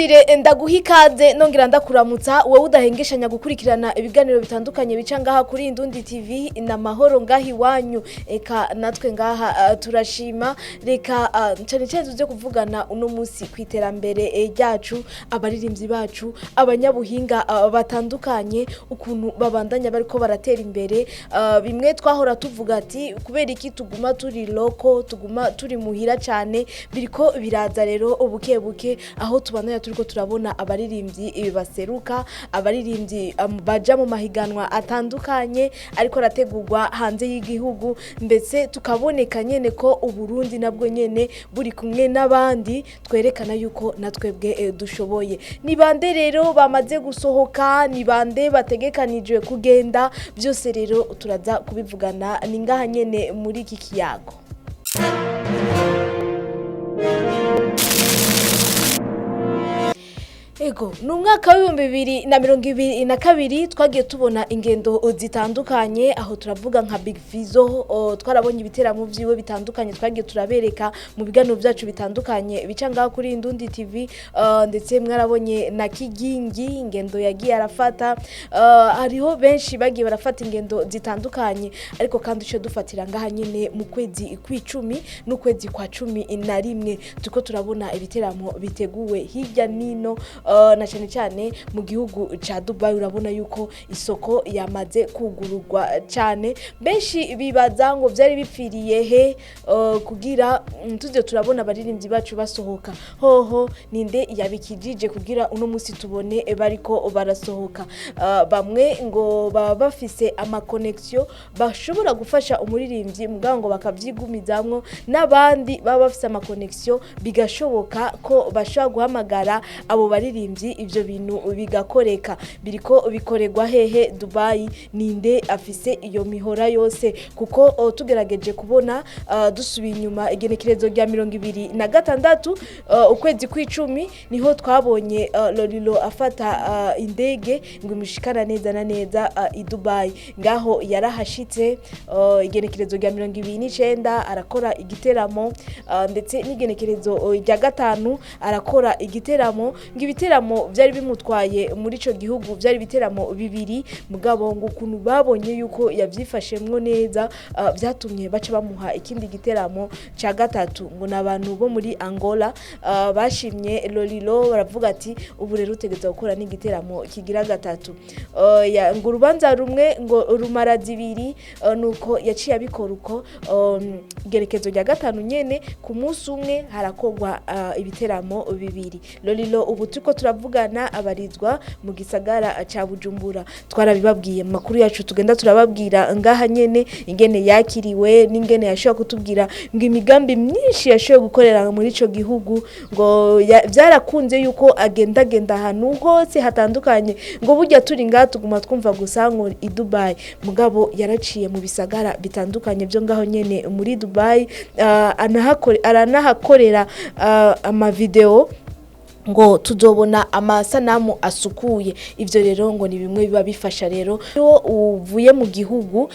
nkundire ndaguha ikaze nongera ndakuramutsa wowe udahengeshanya gukurikirana ibiganiro bitandukanye bica ngaha kuri Indundi TV na mahoro ngahi wanyu eka natwe ngaha turashima reka cyane cyane tuze kuvugana uno munsi kwiterambere ryacu abaririmbyi bacu abanyabuhinga batandukanye ukuntu babandanya bariko baratera imbere bimwe twahora tuvuga ati kubera iki tuguma turi loko tuguma turi muhira cyane biriko biraza rero ubuke buke aho tubandanya turiko turabona abaririmbyi baseruka abaririmbyi baja mu mahiganwa atandukanye ariko rategurwa hanze y'igihugu mbese tukaboneka nyene ko uburundi nabwo nyene buri kumwe n'abandi twerekana yuko natwebwe dushoboye ni bande rero bamaze gusohoka ni bande bategekanijwe kugenda byose rero turaza kubivugana ni ngaha nyene muri iki kiyago. Ego, numwaka wa 2022 twagiye tubona ingendo zitandukanye aho turavuga nka Big Fizzo twarabonye ibiteramo vyiwe bitandukanye twagiye turabereka mu biganiro byacu bitandukanye bica ngaho kuri Indundi TV ndetse mwarabonye na Kigingi ingendo yagiye arafata hariho benshi bagiye barafata ingendo zitandukanye ariko kandi cyo dufatira ngaha nyene mu kwezi kw'icumi n'ukwezi kwa 11 tuko turabona ibiteramo biteguwe hirya nino na cyane mu gihugu ca Dubai urabona yuko isoko yamaze kugururwa cyane benshi bibaza ngo byari bipfiriye he kugira tuze turabona abaririmbyi bacu basohoka hoho ninde yabikijije kugira uno munsi tubone bariko barasohoka bamwe ngo baba bafise ama connection bashobora gufasha umuririmbyi mugango bakavyigumizamwo n'abandi baba bafise ama connection bigashoboka ko bashobora guhamagara abo bari ivyo bintu bigakoreka biriko bikoregwa hehe Dubai ninde afise iyo mihora yose kuko tugerageje kubona dusubiye inyuma igenekerezo rya 2026 ukwezi kw'icumi niho twabonye Lolilo afata indege ngo imushikana neza na neza i Dubai ngaho yarahashitse igenekerezo rya 2029 arakora igiteramo ndetse n'igenekerezo rya gatanu arakora igiteramo ibiteramo byari bimutwaye muri ico gihugu byari biteramo bibiri mugabo ngo ukuntu babonye yuko yavyifashemwo neza byatumye baca bamuha ikindi giteramo ca gatatu ngo nabantu bo muri Angola bashimye Lolilo baravuga ati ubu rero utegeza gukora n'igiteramo kigira gatatu ngo urubanza rumwe ngo rumara zibiri nuko yaciye abikora uko gerekezo rya gatanu nyene ku munsi umwe harakogwa ibiteramo bibiri Lolilo ubu tuko turavugana abarizwa mu gisagara ca Bujumbura twarabibabwiye makuru yacu tugenda turababwira ngaha nyene ingene yakiriwe n'ingene yashobora kutubwira ngo imigambi myinshi yashoboye gukorera muri ico gihugu ngo byarakunze yuko agenda ahantu hose hatandukanye ngo burya turi ngaha tuguma twumva gusa ngo i Dubai mugabo yaraciye mu bisagara bitandukanye byo ngaho nyene muri Dubai aranahakorera ama video ngo tuzobona amasanamu asukuye ivyo rero ngo ni bimwe biba bifasha rero iyo uvuye mu gihugu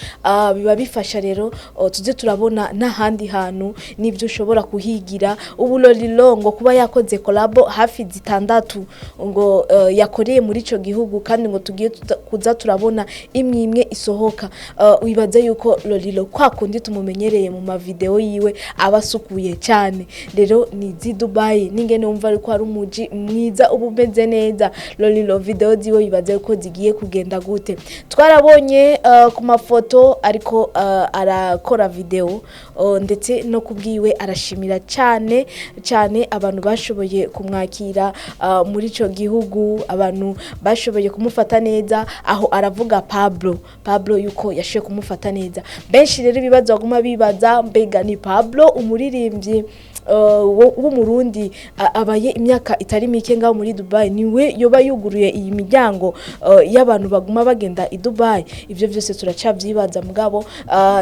biba bifasha rero tuze turabona n'ahandi hantu nivyo ushobora kuhigira ubu Lolilo ngo kuba yakoze collabo hafi zitandatu ngo yakoreye muri ico gihugu kandi ngo tugiye kuza turabona imwe isohoka wibaza yuko Lolilo kwa kundi tumumenyereye mu ma video yiwe abasukuye cyane rero ni zi Dubai ningene umva ariko ari umuji mwiza ubumeze neza Lolilo video ziwe bibaze ko zigiye kugenda gute twarabonye ku mafoto ariko arakora video ndetse no kubwiwe arashimira cyane abantu bashoboye kumwakira muri ico gihugu abantu bashoboye kumufata neza aho aravuga Pablo yuko yashoboye kumufata neza benshi rero bibaza baguma bibaza mbega ni Pablo umuririmbyi w'umurundi abaye imyaka itari mike ngaho muri Dubai niwe yoba yuguruye iyi miryango y'abantu baguma bagenda i Dubai ivyo byose turacavyibaza mugabo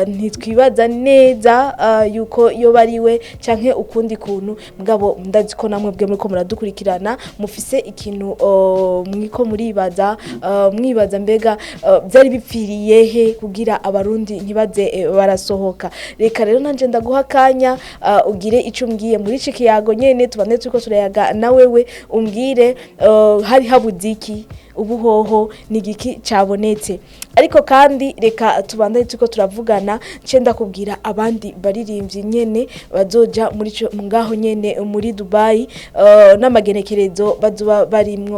ntitwibaza neza yuko yoba ariwe canke ukundi kuntu mugabo ndazi ko namwe bwe muri ko muradukurikirana mufise ikintu mwiko mwibaza mbega byari bipfiriye he kugira abarundi ntibaze barasohoka reka rero nanje ndaguha kanya ugire ico mbwiye muri iki kiyago nyene tubane turiko turayaga nawewe wewe umbwire hari habuze iki ubuhoho nigiki cabonetse. Ariko kandi reka tubandanye tuko turavugana cenda kubwira abandi baririmbyi nyene bazoja muri ngaho nyene muri Dubai n'amagenekerezo bazoba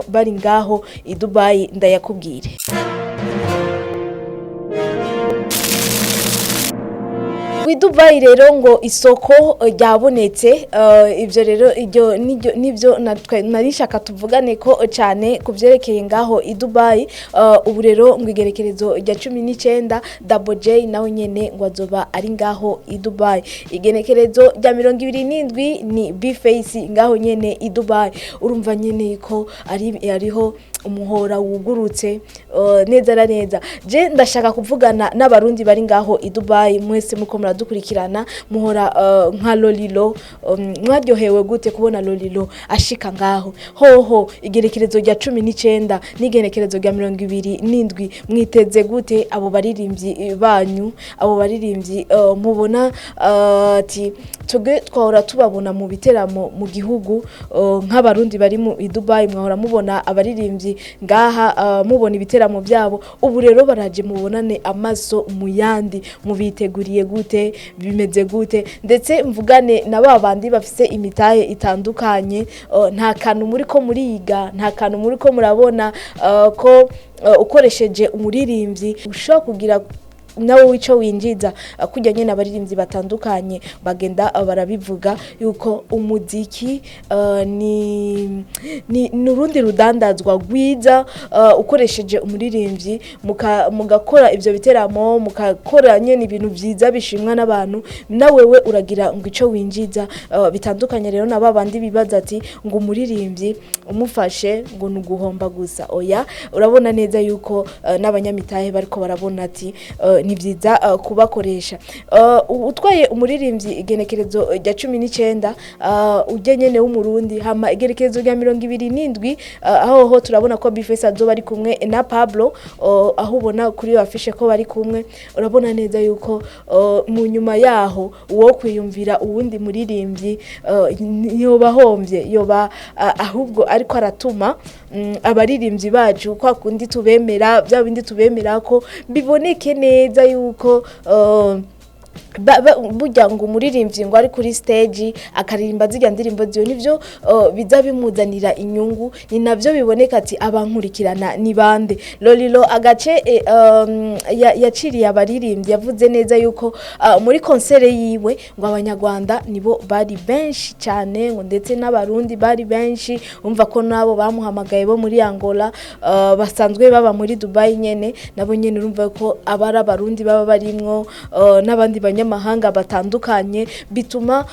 bari ngaho i Dubai ndayakubwire. Dubai rero ngo isoko ryabonetse ivyo rero iryo nivyo narishaka tuvugane ko cyane kuvyerekeye ngaho i Dubai ubu rero ngo igerekerezo rya 19 Double J nawe nyene ngo azoba ari ngaho i Dubai. Igenekerezo rya 27 ni B-Face ngaho nyene i Dubai. Urumva nyene ko ariho umuhora wugurutse neza na neza. Je ndashaka kuvugana n'abarundi bari ngaho i Dubai mwese muko muradukurikirana muhora nka Lolilo mwaryohewe gute kubona Lolilo ashika ngaho hoho igerekerezo rya 19 n'igenekerezo rya 27 mwiteze gute abo baririmbyi banyu abo baririmbyi mubona ati tuge twahora tubabona mu biteramo mu gihugu nk'abarundi bari mu Dubai mwahora mubona abaririmbyi ngaha mubona ibiteramo byabo ubu rero baraje mubonane amaso mu yandi mubiteguriye gute bimeze gute ndetse mvugane na babandi bafise imitahe itandukanye nta kantu muri ko muriga nta kantu muri ko murabona ko ukoresheje umuririmbyi ushobora kugira nawe wico winjiza kujya nyene abaririmbyi batandukanye bagenda barabivuga yuko umuziki ni nurundi rudandazwa gwiza ukoresheje umuririmbyi mugakora ivyo biteramo mukakora nyene ibintu vyiza bishimwa n'abantu nawewe uragira ngo ico winjiza bitandukanye rero nababandi bibaza ati ngo umuririmbyi umufashe ngo nuguhomba gusa oya urabona neza yuko n'abanyamitahe bariko barabona ati ni vyiza kubakoresha utwaye umuririmbyi igenekerezo rya 19 ujye nyene w'umurundi hama igenekerezo rya 27 aho turabona ko B-Face azoba ari kumwe na Pablo aho ubona kuri afishe ko bari kumwe urabona neza yuko mu nyuma yaho uwo kwiyumvira uwundi muririmbyi yoba hombye yoba ahubwo ariko aratuma abaririmbyi bacu kwa kundi tubemera bya bindi tubemera ko biboneke neza yuko burya ngo umuririmbyi ngo ari kuri stage akaririmba zirya ndirimbo ziyo nivyo biza bimuzanira inyungu ni navyo biboneka ati abankurikirana ni bande. Lolilo agace yaciriye abaririmbyi yavuze neza yuko muri konsere yiwe ngo abanyarwanda nibo bari benshi cyane ngo ndetse n'abarundi bari benshi umva ko nabo bamuhamagaye bo muri Angola basanzwe baba muri Dubai nyene nabo nyene urumva ko abara abarundi baba barimwo n'abandi banyamahanga batandukanye bituma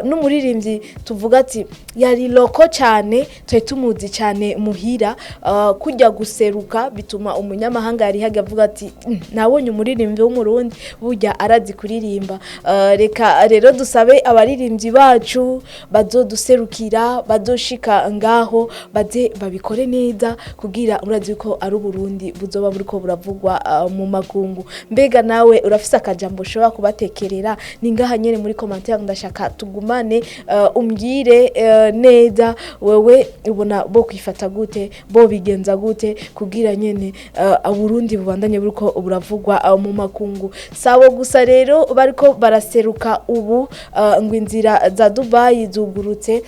n'umuririmbyi tuvuga ati yari loko cyane twe tumuzi cyane muhira kujya guseruka bituma umunyamahanga yari hagavuga ati nabonye umuririmbyi w'umurundi burya arazi kuririmba. Reka rero dusabe abaririmbyi bacu bazoduserukira bazoshika ngaho baze babikore neza kugira urazi ko ari Burundi buzoba buriko buravugwa mu makungu. Mbega nawe urafise akajambo ushobora kubatekerera ningaha nyene muri commentaire ndashaka tugumane umbwire neza wewe ubona bo kwifata gute bo bigenza gute kugira nyene Burundi bubandanye buriko buravugwa mu makungu. Sabo gusa rero bariko baraseruka ubu ngo inzira za Dubai zugurutse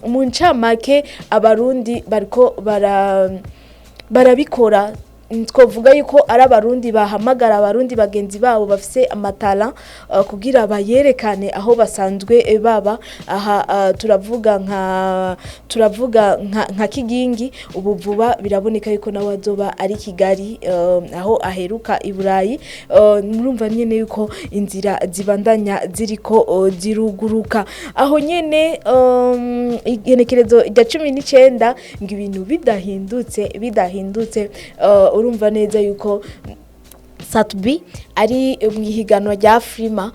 mu ncamake abarundi bariko barabikora twovuga yuko ari abarundi bahamagara abarundi bagenzi babo bafise amatala kugira bayerekane aho basanzwe baba aha turavuga nka Kigingi ubu vuba biraboneka yuko nawe azoba ari Kigali aho aheruka i Burayi murumva nyene yuko inzira zibandanya ziriko ziruguruka aho nyene igenekerezo rya 19 ngo ibintu bidahindutse urumva neza yuko Satbi ari mwihiganwa rya Afrima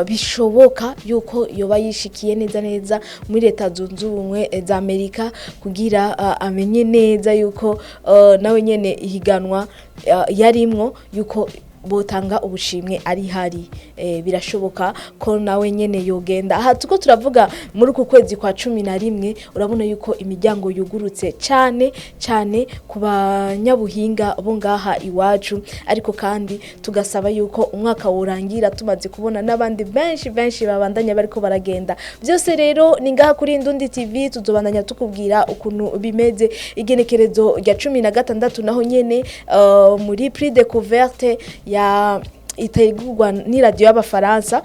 bishoboka yuko yoba yishikiye neza muri leta zunze ubumwe za Amerika kugira amenye neza yuko nawe nyene ihiganwa yarimwo yuko botanga ubushimwe ari hari birashoboka ko nawe nyene yogenda aha tuko turavuga muri uku kwezi kwa 11 urabona yuko imiryango yugurutse cyane ku banyabuhinga bo ngaha iwacu ariko kandi tugasaba yuko umwaka worangira tumaze kubona n'abandi benshi babandanya bariko baragenda byose rero ni ngaha kuri Indundi TV tuzobandanya tukubwira ukuntu bimeze igenekerezo rya 16 naho nyene muri Prix Découverte ya itegurwa ni radio y'abafaransa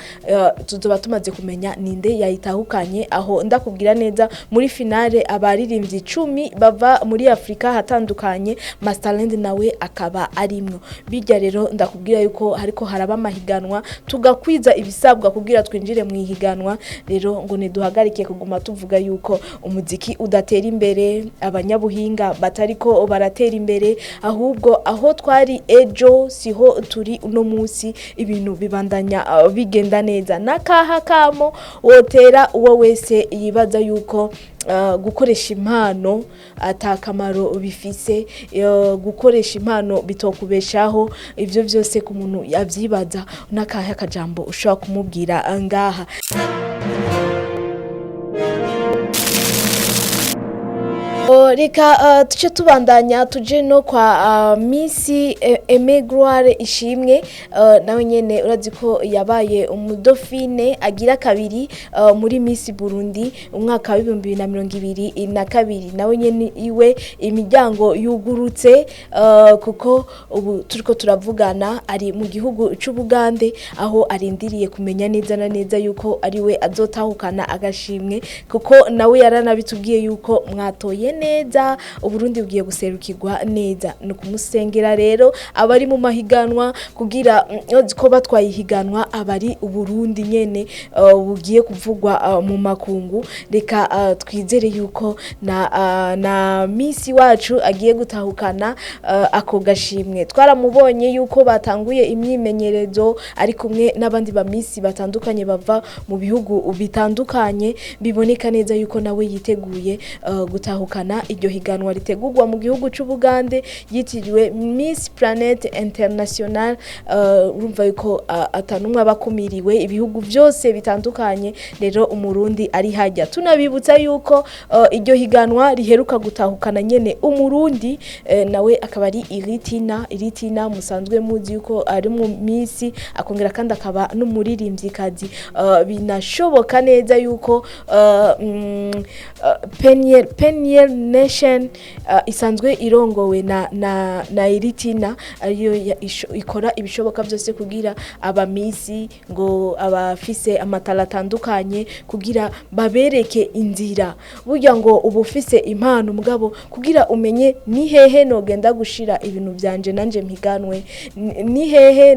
tuzoba tumaze kumenya ninde yayitahukanye aho ndakubwira neza muri finale abaririmbyi 10 bava muri Afrika hatandukanye Masterland nawe akaba arimwo bijya rero ndakubwira yuko hariko haraba mahiganwa tugakwiza ibisabwa kugira twinjire mu ihiganwa rero ngo neduhagarike kuguma tuvuga yuko umuziki udatera imbere abanyabuhinga batariko baratera imbere ahubwo aho twari ejo siho turi uno musi ibintu bibandanya bigenda neza nakaha kamo wotera uwo wese yibaza yuko gukoresha impano atakamaro bifise gukoresha impano bitokubeshaho ivyo byose ku muntu yavyibaza nakaha kajambo ushaka kumubwira ngaha reka tuce tubandanya tuje no kwa Misi Aimé Gloire Ishimwe nawe nyene urazi ko yabaye umudofine agira kabiri muri Miss Burundi umwaka wa 2022 nawe nyene iwe imiryango yugurutse kuko ubu turiko turavugana ari mu gihugu c'Ubugande aho arindiriye kumenya neza na neza yuko ari we azotahukana agashimwe kuko nawe yaranabitubwiye yuko mwatoye neza Uburundi bugiye guserukirwa neza no kumusengera rero abari mu mahiganwa kugira ko batwayihiganwa abari Uburundi nyene bugiye kuvugwa mu makungu reka twizere yuko na Miss wacu agiye gutahukana ako gashimwe twaramubonye yuko batanguye imyimenyerezo ari kumwe n'abandi ba Miss batandukanye bava mu bihugu bitandukanye biboneka neza yuko nawe yiteguye gutahukana iryo higanwa ritegurwa mu gihugu c'Ubugande yitiriwe Miss Planet International urumva yuko atanumwe abakumiriwe ibihugu byose bitandukanye rero umurundi ari hajya tunabibutsa yuko iryo higanwa riheruka gutahukana nyene umurundi nawe akaba ari Iritina musanzwe muzi yuko ari mu Miss akongera kandi akaba n'umuririmbyikazi binashoboka neza yuko Peniel Nation isanzwe irongowe na Iritina ariyo ikora ibishoboka byose kugira abamisi ngo abafise amatala atandukanye kugira babereke inzira burya ngo ubufise impano mugabo kugira umenye ni hehe no genda gushira ibintu byanje nanje mpiganwe ni hehe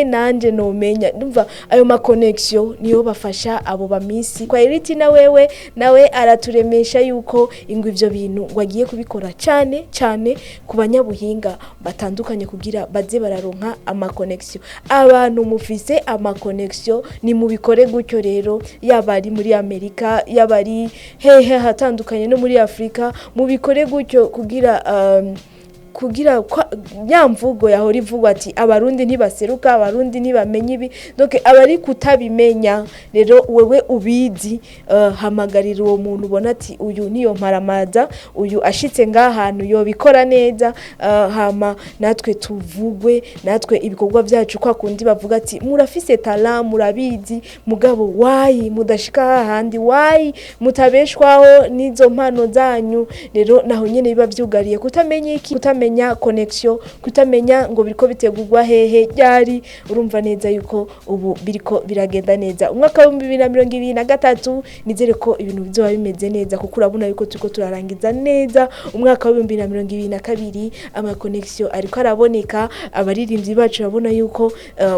nanje no menya ndumva ayo ma connection niyo bafasha abo bamisi kwa Iritina wewe nawe araturemesha yuko ingo ivyo bintu wagiye kubikora cyane ku banyabuhinga batandukanye kugira baze bararonka ama connection abantu mufise ama connection ni mubikore gutyo rero yabari muri Amerika yabari hehe hatandukanye no muri Afrika mubikore gutyo kugira nyamvugo yaho rivugwa ati abarundi ntibaseruka abarundi ntibamenye ibi donc abari kutabimenya rero wewe ubizi hamagarira uwo muntu ubona ati uyu niyo mparamaza uyu ashitse ngahantu yo bikora neza hama natwe tuvugwe natwe ibikorwa byacu kwa kundi bavuga ati murafise talent murabizi mugabo wayi mudashika hahandi wayi mutabeshwaho nizo mpano zanyu rero naho nyene biba byugariye kutamenya iki kutamenya connection kutamenya ngo biriko bitegurwa hehe ryari urumva neza yuko ubu biriko biragenda neza umwaka wa 2023 nizere ko ibintu bizoba bimeze neza kuko urabona yuko turiko turarangiza neza umwaka wa 2022 ama connection ariko araboneka abaririmbyi bacu babona yuko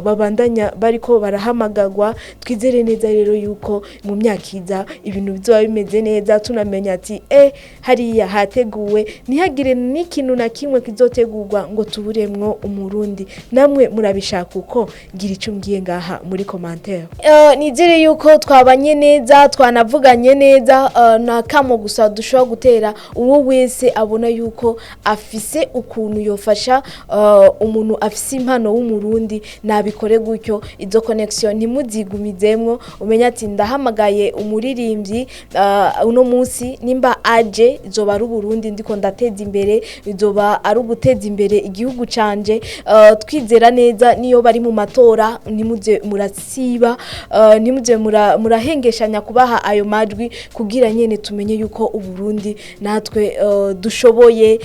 babandanya bariko barahamagagwa twizere neza rero yuko mu myaka ibintu bizoba bimeze neza tunamenya ati hariya hateguwe ntihagire n'ikintu na kimwe kimwe kizotegurwa ngo tuburemwo umurundi. Namwe murabishaka uko? Gira icyo mbwiye ngaha muri commentaire. Nizere yuko twabanye neza, twanavuganye neza, na kamo gusa dushobora gutera uwo wese abona yuko afise ukuntu yofasha umuntu afise impano w'umurundi, nabikore gutyo. Izo connection ntimuzigumizemwo, umenya ati ndahamagaye umuririmbyi uno munsi nimba aje izoba ari Burundi ndiko ndateza imbere, izoba ari uguteza imbere igihugu canje. Twizera neza niyo bari mu matora nimuze murasiba, nimuze murahengeshanya kubaha ayo majwi kugira nyene tumenye yuko Uburundi natwe dushoboye,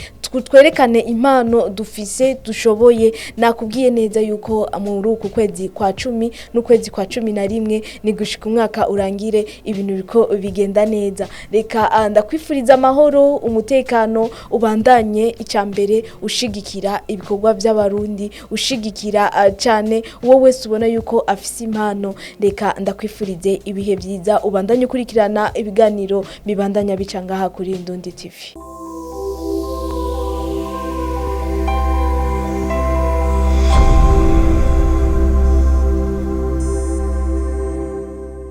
twerekane impano dufise dushoboye. Nakubwiye neza yuko muri uku kwezi kwa 10 n'ukwezi kwa 11 ni gushika umwaka urangire ibintu biko bigenda neza. Reka ndakwifuriza amahoro, umutekano, ubandanye icambere ushigikira ibikorwa by'abarundi, ushigikira cyane uwo wese ubona yuko afise impano. Reka ndakwifurize ibihe byiza, ubandanye ukurikirana ibiganiro bibandanya bica ngaha kuri Indundi TV.